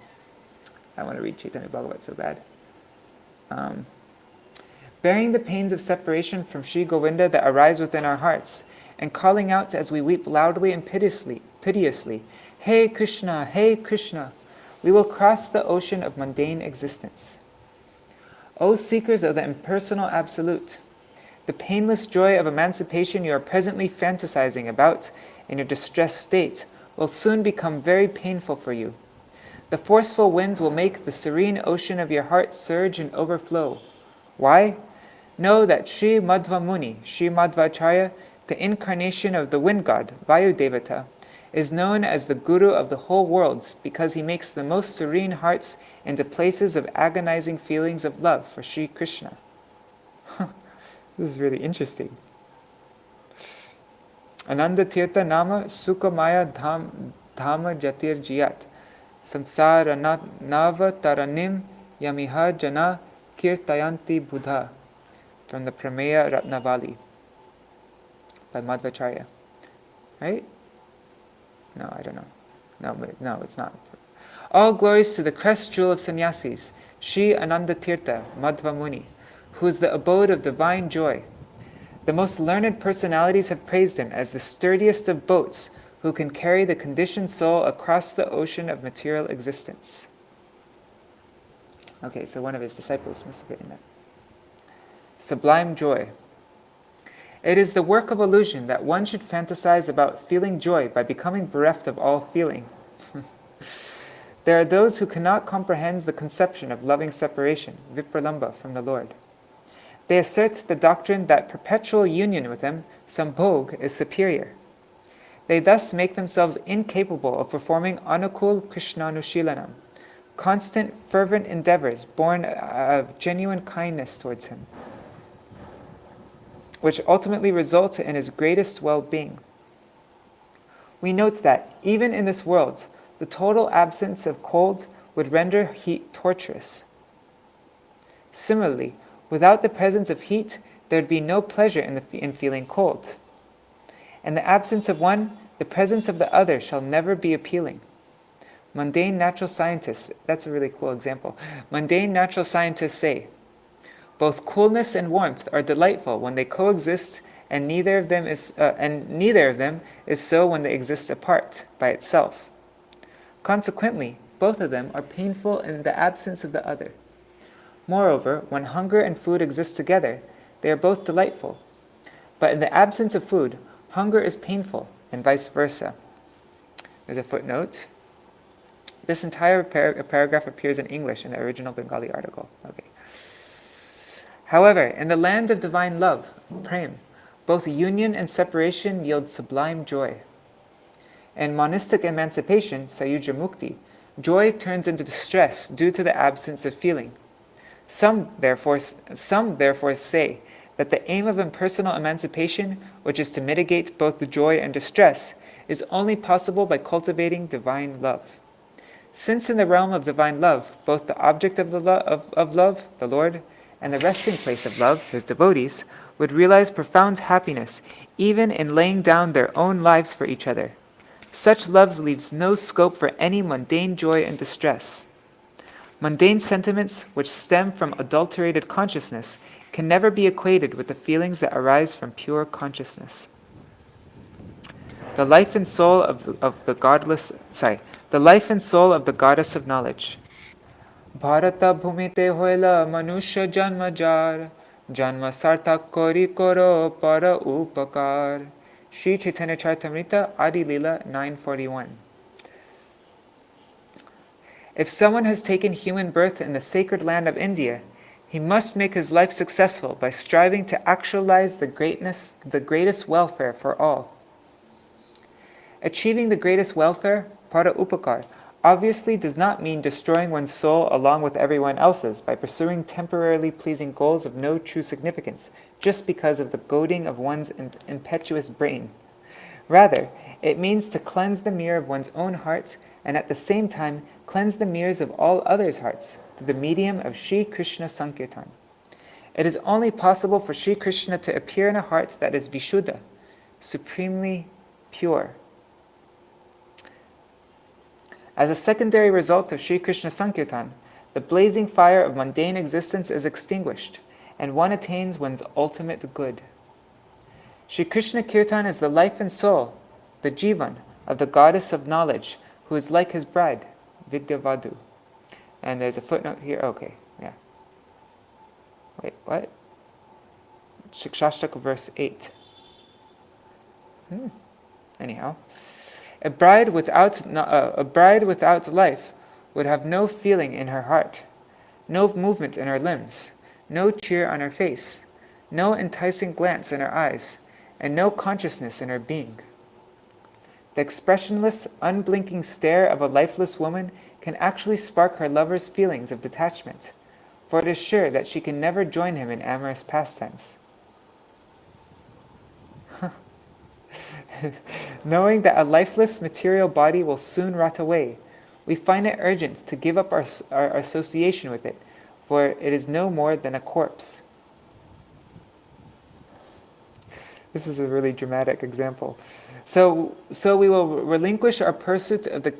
I want to read Chaitanya Bhagavat so bad. Bearing the pains of separation from Sri Govinda that arise within our hearts, and calling out as we weep loudly and piteously, Hey Krishna, Hey Krishna, we will cross the ocean of mundane existence. O seekers of the impersonal Absolute, the painless joy of emancipation you are presently fantasizing about in your distressed state will soon become very painful for you. The forceful wind will make the serene ocean of your heart surge and overflow. Why? Know that Sri Madhva Muni, Sri Madhvacharya, the incarnation of the wind god, Vayu Devata, is known as the Guru of the whole world because he makes the most serene hearts into places of agonizing feelings of love for Sri Krishna. This is really interesting. Ananda Tirtha Nama Sukhamaya Dhama Jatir Jiyat Samsara Nava Taranim Yamiha Jana Kirtayanti Buddha, from the Prameya Ratnavali by Madhvacharya. Right? No, I don't know. No, it's not. All glories to the crest jewel of sannyasis, Sri Ananda Tirtha Madhva Muni, who is the abode of divine joy. The most learned personalities have praised him as the sturdiest of boats who can carry the conditioned soul across the ocean of material existence. Okay, so one of his disciples must have written that. Sublime joy. It is the work of illusion that one should fantasize about feeling joy by becoming bereft of all feeling. There are those who cannot comprehend the conception of loving separation, vipralamba, from the Lord. They assert the doctrine that perpetual union with him, sambhog, is superior. They thus make themselves incapable of performing Anukul Krishnanushilanam, constant, fervent endeavors born of genuine kindness towards him, which ultimately result in his greatest well-being. We note that, even in this world, the total absence of cold would render heat torturous. Similarly, without the presence of heat, there would be no pleasure in feeling cold. In the absence of one, the presence of the other shall never be appealing. Mundane natural scientists, that's a really cool example. Mundane natural scientists say, both coolness and warmth are delightful when they coexist, and neither of them is so when they exist apart by itself. Consequently, both of them are painful in the absence of the other. Moreover, when hunger and food exist together, they are both delightful. But in the absence of food, hunger is painful, and vice versa. There's a footnote. This entire paragraph appears in English in the original Bengali article. Okay. However, in the land of divine love, prem, both union and separation yield sublime joy. In monistic emancipation, sayuja mukti, joy turns into distress due to the absence of feeling. Some therefore say that the aim of impersonal emancipation, which is to mitigate both the joy and distress, is only possible by cultivating divine love. Since in the realm of divine love, both the object of love, the Lord, and the resting place of love, his devotees, would realize profound happiness, even in laying down their own lives for each other. Such love leaves no scope for any mundane joy and distress. Mundane sentiments, which stem from adulterated consciousness, can never be equated with the feelings that arise from pure consciousness. The life and soul of the life and soul of the goddess of knowledge. Bharata bhumite hoila manusha janma jar, janma sarthak kori koro para upakar. Sri Chaitanya Charitamrita, Adi Lila 941. If someone has taken human birth in the sacred land of India, he must make his life successful by striving to actualize the greatest welfare for all. Achieving the greatest welfare, para upakar, obviously does not mean destroying one's soul along with everyone else's by pursuing temporarily pleasing goals of no true significance, just because of the goading of one's impetuous brain. Rather, it means to cleanse the mirror of one's own heart and at the same time cleanse the mirrors of all others' hearts through the medium of Sri Krishna Sankirtan. It is only possible for Sri Krishna to appear in a heart that is Vishuddha, supremely pure. As a secondary result of Sri Krishna Sankirtan, the blazing fire of mundane existence is extinguished, and one attains one's ultimate good. Sri Krishna Kirtan is the life and soul, the jivan, of the goddess of knowledge, who is like his bride, Vidyavadhu. And there's a footnote here. Okay, yeah. Wait, what? Shikshashtaka verse 8. Anyhow. A bride without life would have no feeling in her heart, no movement in her limbs, no cheer on her face, no enticing glance in her eyes, and no consciousness in her being. The expressionless, unblinking stare of a lifeless woman can actually spark her lover's feelings of detachment, for it is sure that she can never join him in amorous pastimes. Knowing that a lifeless material body will soon rot away, we find it urgent to give up our association with it, for it is no more than a corpse. This is a really dramatic example. So we will relinquish our pursuit of the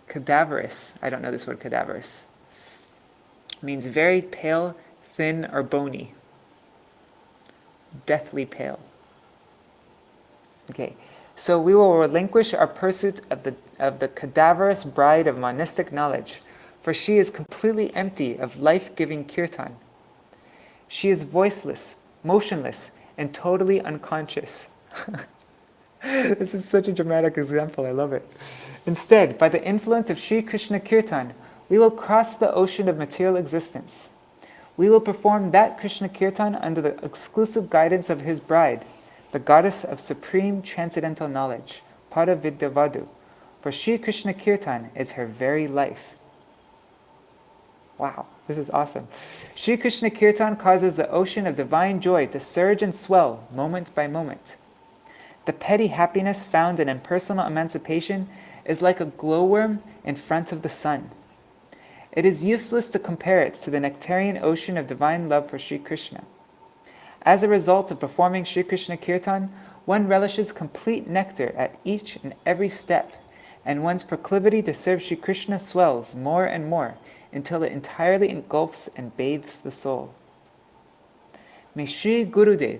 cadaverous. I don't know this word, cadaverous. It means very pale, thin, or bony. Deathly pale. Okay, so we will relinquish our pursuit of the cadaverous bride of monistic knowledge, for she is completely empty of life-giving kirtan. She is voiceless, motionless, and totally unconscious. This is such a dramatic example, I love it. Instead, by the influence of Sri Krishna Kirtan, we will cross the ocean of material existence. We will perform that Krishna Kirtan under the exclusive guidance of his bride, the goddess of supreme transcendental knowledge, Paravidyavadu, for Sri Krishna Kirtan is her very life. Wow, this is awesome. Sri Krishna Kirtan causes the ocean of divine joy to surge and swell moment by moment. The petty happiness found in impersonal emancipation is like a glowworm in front of the sun. It is useless to compare it to the nectarian ocean of divine love for Sri Krishna. As a result of performing Sri Krishna Kirtan, one relishes complete nectar at each and every step, and one's proclivity to serve Sri Krishna swells more and more until it entirely engulfs and bathes the soul. May Sri Gurudev,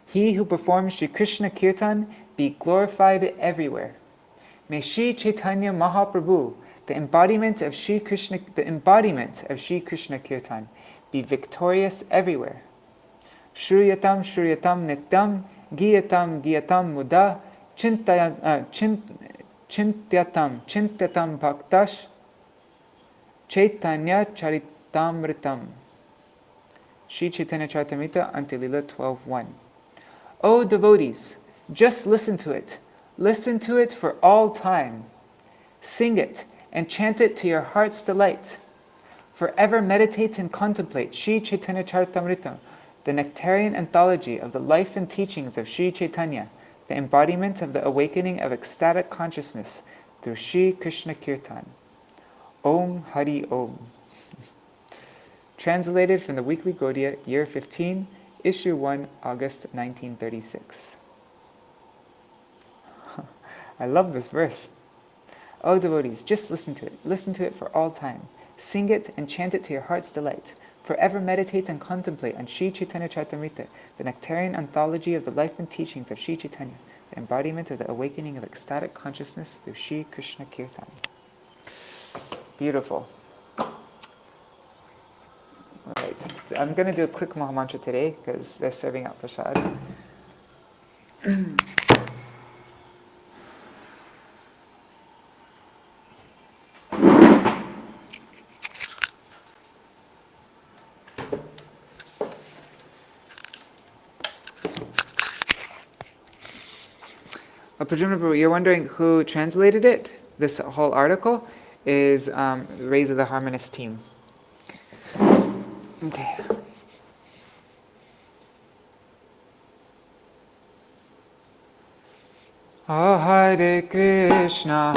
he who performs Sri Krishna Kirtan, be glorified everywhere. May Sri Chaitanya Mahaprabhu, the embodiment of Sri Krishna Kirtan, be victorious everywhere. Shruyatam Shruyatam Nityam Giyatam Giyatam Muda Chintyatam Bhaktash Chaitanya Charitamritam. Sri Chaitanya Charitamrita, Antilila 12:1. O devotees, just listen to it. Listen to it for all time. Sing it and chant it to your heart's delight. Forever meditate and contemplate Sri Chaitanya Charitamrita, the nectarian anthology of the life and teachings of Sri Chaitanya, the embodiment of the awakening of ecstatic consciousness through Sri Krishna Kirtan. Om Hari Om. Translated from the Weekly Gaudiya, Year 15, Issue 1, August 1936. I love this verse. Oh devotees, just listen to it. Listen to it for all time. Sing it and chant it to your heart's delight. Forever meditate and contemplate on Sri Chaitanya Charitamrita, the nectarian anthology of the life and teachings of Sri Chaitanya, the embodiment of the awakening of ecstatic consciousness through Sri Krishna Kirtan. Beautiful. Alright, I'm going to do a quick Mahamantra today because they're serving out prasad. Presumably, you're wondering who translated it. This whole article is Rays of the Harmonist team. Okay. Oh, Hare Krishna,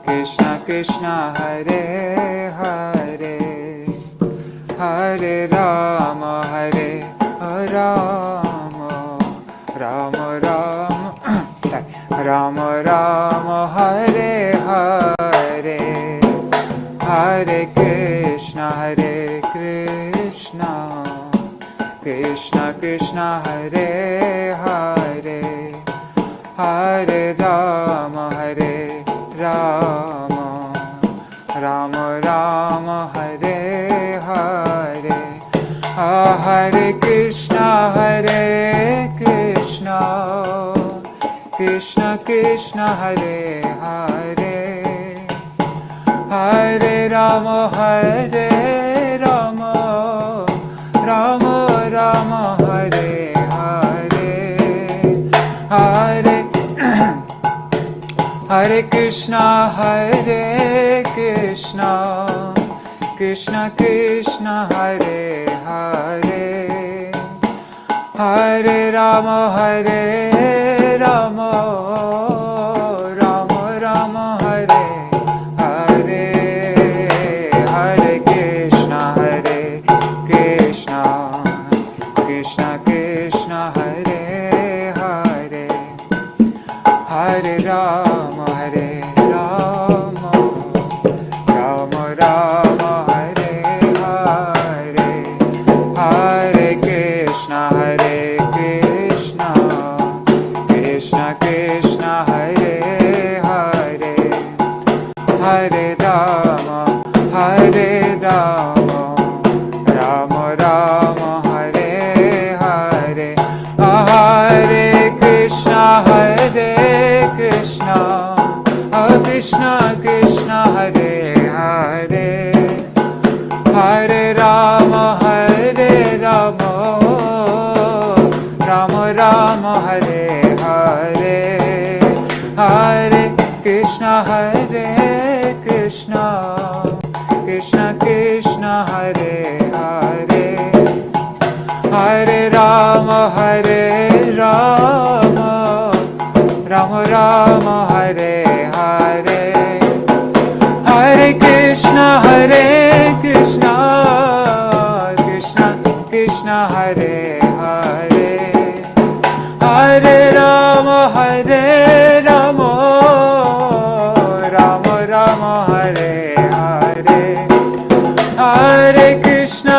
Krishna Krishna, Hare Hare, Hare Rama, Hare Rama, Rama Rama, Rama Rama, Hare Hare, Hare Krishna, Krishna Krishna, Hare Hare, Hare Rama, Rama Rama, Hare Hare, Hare Krishna, Krishna Krishna, Hare Hare, Hare Rama, Rama Rama, Hare Hare, Hare Krishna, Krishna Krishna, Hare Hare, Hare Rama, Rama Rama, Hare Hare, Hare Krishna, Krishna Krishna, Hare Hare, Hare Rama, Rama Rama, Hare Hare, Hare Krishna, Krishna Krishna, Hare Hare, Hare Rama, Rama Rama, Hare Hare, Hare Krishna, Krishna Krishna, Hare Hare, Hare Rama, Krishna, Hare Krishna, Krishna Krishna, Hare Hare, Hare Rama, Hare Rama, Rama Rama, Hare Hare, Hare Krishna, Krishna Krishna, Hare Hare, Hare Rama, Hare Rama, Rama Rama, Hare Hare, Hare Krishna,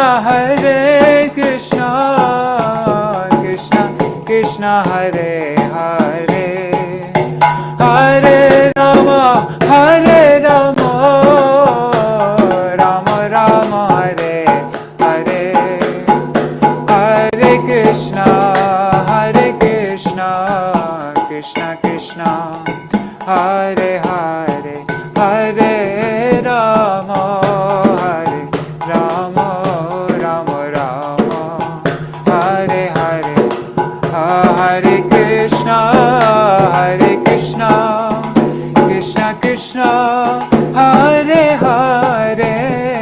Krishna Krishna, Hare Hare, Hare Rama, Rama Rama, Hare Hare, Hare Krishna, Krishna Krishna, Hare Hare, Hare Rama, Rama Rama, Hare Hare, Hare Krishna, Krishna Krishna, Hare Hare,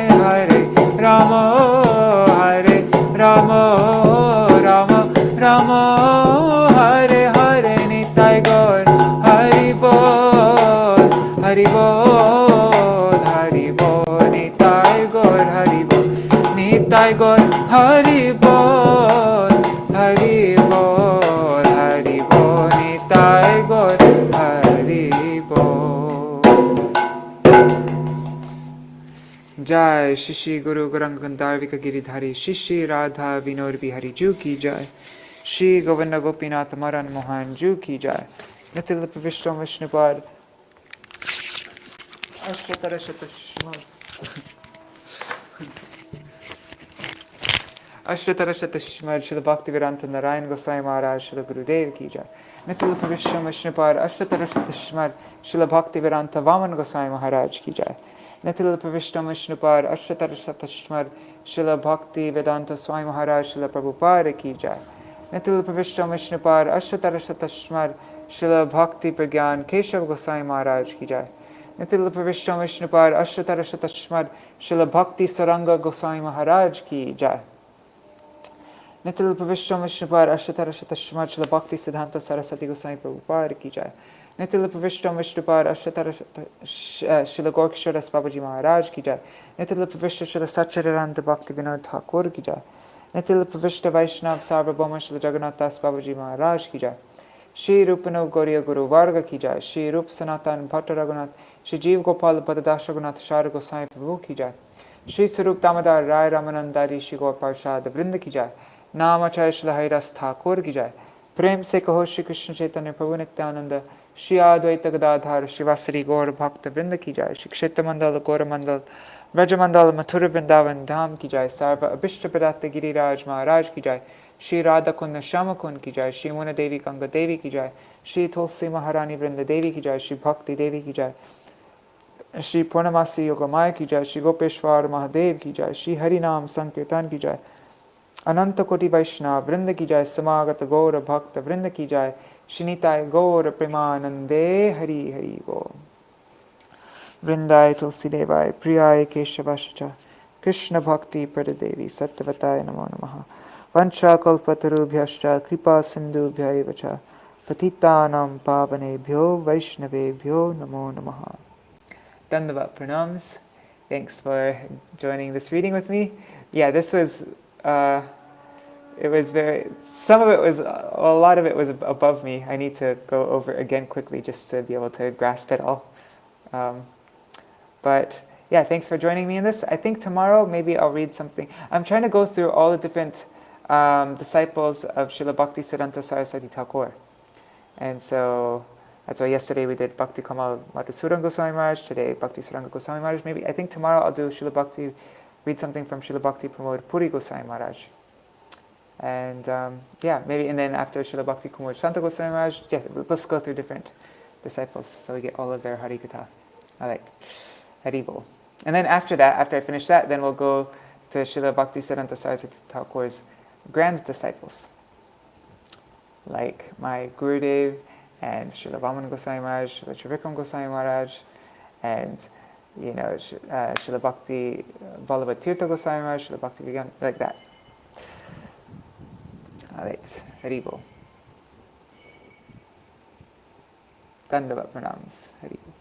Hare Rama, Rama, Hare Hare, Nitai Gaur, Hari Bol, Hari Bol, Hari Bol, Nitai Gaur, Hari Bol, Nitai Gaur, Hari Bol, Hari Bol, Hari Bol, Nitai Gaur, Hari Bol. Jai Shri Guru Gauranga Gandharvika Giridhari Shri Radha Vinod Bihari Ju Ki Jai, Shri Govinda Gopinath Maran Mohan Ju Ki Jai, Nitil Vishnu Vishnupad Ashvatara Shatashmar Ashvatara Shatashmar Srila Bhaktivedanta Narayan Goswāmī Mahārāja Srila Gurudev Ki Jai, Nitil Vishnu Vishnupad Ashvatara Shatashmar Srila Bhaktivedanta Vaman Goswāmī Mahārāja Ki Jai, Nitil Vishnu Vishnupad Ashvatara Shatashmar Srila Bhaktivedanta Swami Mahārāja Srila Prabhupada Ki Jai, Nitil Vishnu Vishnupad Ashvatara Shatashmar Srila Bhakti Pragyan Keshav Goswāmī Mahārāja Ki Jai, Nitil Vishnu Vishnupad Ashvatara Shatashmar Srila Bhakti Saraṅga Goswāmī Mahārāja Ki Jai, Nitil Vishnu Vishnupad Ashvatara Shatashmar Srila Bhakti Siddhanta Saraswati Goswāmī Prabhupada Ki Jai, Nitil Vishnu Vishnupad Ashvatara Srila Gorkishore Das Babaji Mahārāja Ki Jai, Nitil Vishnu Srila Satchidananda Bhakti Vinod Thakur Ki Jai, Nitil Vishnu Vaishnav Sarvabhauma Srila Jagannath Das Babaji Mahārāja Ki Jai, Shri Rupano Gauriya Guru Varga Ki Jai, Shri Rup Sanatan Bhatta Raghunath, Shri Jeev Gopal Padadash Raghunath Shara Goswami Prabhu Ki Jai, Shri Sarup Damodar Rai Ramanandari Shri Gaur Parshad Vrinda Ki Jai, Namacharya Srila Haridas Thakur Ki Jai, Prem Se Kaho Shri Krishna Chaitanya Prabhu Nityananda, Shri Advaita Gadadhar Shivasari Gaur Bhakta Vrinda Ki Jai, Shri Kshetra Mandal Gaura Mandal Vrajamandal Mathura Vrindavan Dham Ki Jai, Sarva Abhishta Padatta Giriraj Maharaj Ki Jai, Shri Radha Kunda Shama Kund Ki Jai, Shri Muna Devi Ganga Devi Ki Jai, Shri Tulsi Maharani Vrinda Devi Ki Jai, Shri Bhakti Devi Ki Jai, Shri Purnamasi Yogamaya Ki Jai, Shri Gopeshwar Mahadev Ki Jai, Shri Harinam Sankirtan Ki Jai, Ananta Koti Vaishnava Vrinda Ki Jai, Samagata Gaura Bhakta Vrinda Ki Jai, Shinitai Gaura Premanande Hari Hari Bo. Vrindai Tulsi Devai Priyai Keshavascha Krishna Bhakti Pradadevi Sattvatai Namo Namaha Vancha Kalpatarubhyascha Kripa Sindhubhya Evacha Patitanam Pavanebhyo Vaishnavebhyo Namo Namaha. Dandavat Pranams. Thanks for joining this reading with me. Yeah, this was it was very, some of it was, a lot of it was above me. I need to go over again quickly just to be able to grasp it all. But yeah, thanks for joining me in this. I think tomorrow maybe I'll read something. I'm trying to go through all the different disciples of Srila Bhakti Siddhanta Saraswati Thakur. And so that's why yesterday we did Bhakti Kamal Madhusudan Goswami Maharaj, today Bhakti Saraṅga Goswami Maharaj. Maybe I think tomorrow I'll do Srila Bhakti, read something from Srila Bhakti Pramod Puri Goswami Maharaj. And yeah, maybe, and then after Srila Bhakti Kumar Shanta Goswami Maharaj, yes, let's go through different disciples so we get all of their Harikatha. All right, Haribol. And then after that, after I finish that, then we'll go to Srila Bhakti Siddhanta Saraswati Thakur's grand disciples, like my Gurudev and Śrīla Vāman Gosvāmī Maharaj, Śrīla Trivikram Gosvāmī Maharaj, and Śrīla Bhakti Vallabha Tirtha Gosvāmī Maharaj, Śrīla Bhakti Vigyan, like that. Alright, Haribol. Dandavat pranams, Haribol.